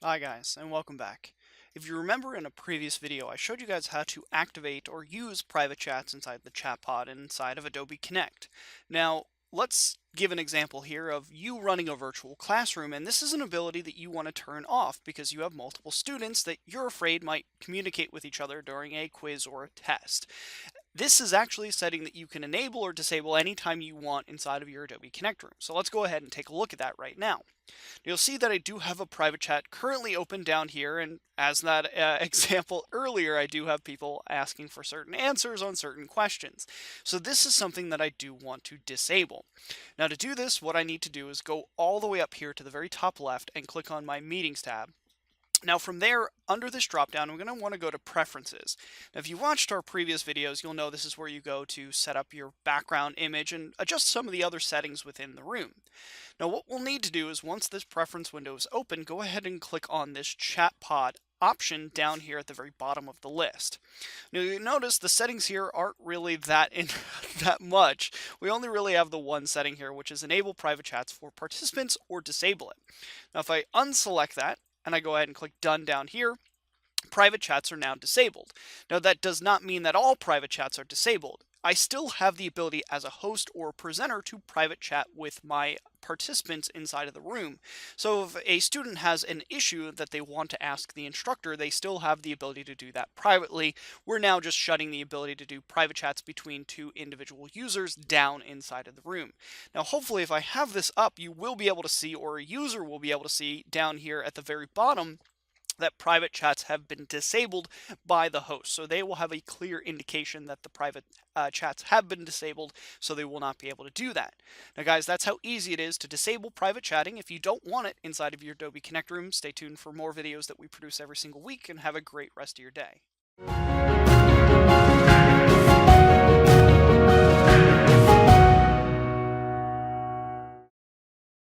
Hi guys, and welcome back. If you remember in a previous video, I showed you guys how to activate or use private chats inside the chat pod and inside of Adobe Connect. Now, let's give an example here of you running a virtual classroom, and this is an ability that you want to turn off because you have multiple students that you're afraid might communicate with each other during a quiz or a test. This is actually a setting that you can enable or disable anytime you want inside of your Adobe Connect room. So let's go ahead and take a look at that right now. You'll see that I do have a private chat currently open down here, and as that example earlier, I do have people asking for certain answers on certain questions. So this is something that I do want to disable. Now to do this, what I need to do is go all the way up here to the very top left and click on my Meetings tab. Now from there, under this dropdown, I'm going to want to go to Preferences. Now if you watched our previous videos, you'll know this is where you go to set up your background image and adjust some of the other settings within the room. Now what we'll need to do is once this preference window is open, go ahead and click on this chat pod option down here at the very bottom of the list. Now you notice the settings here aren't really that much. We only really have the one setting here, which is enable private chats for participants or disable it. Now if I unselect that and I go ahead and click done down here, private chats are now disabled. Now that does not mean that all private chats are disabled. I still have the ability as a host or presenter to private chat with my participants inside of the room. So if a student has an issue that they want to ask the instructor, they still have the ability to do that privately. We're now just shutting the ability to do private chats between two individual users down inside of the room. Now hopefully if I have this up, you will be able to see, or a user will be able to see down here at the very bottom, that private chats have been disabled by the host. So they will have a clear indication that the private chats have been disabled, so they will not be able to do that. Now guys, that's how easy it is to disable private chatting. If you don't want it inside of your Adobe Connect room, stay tuned for more videos that we produce every single week, and have a great rest of your day.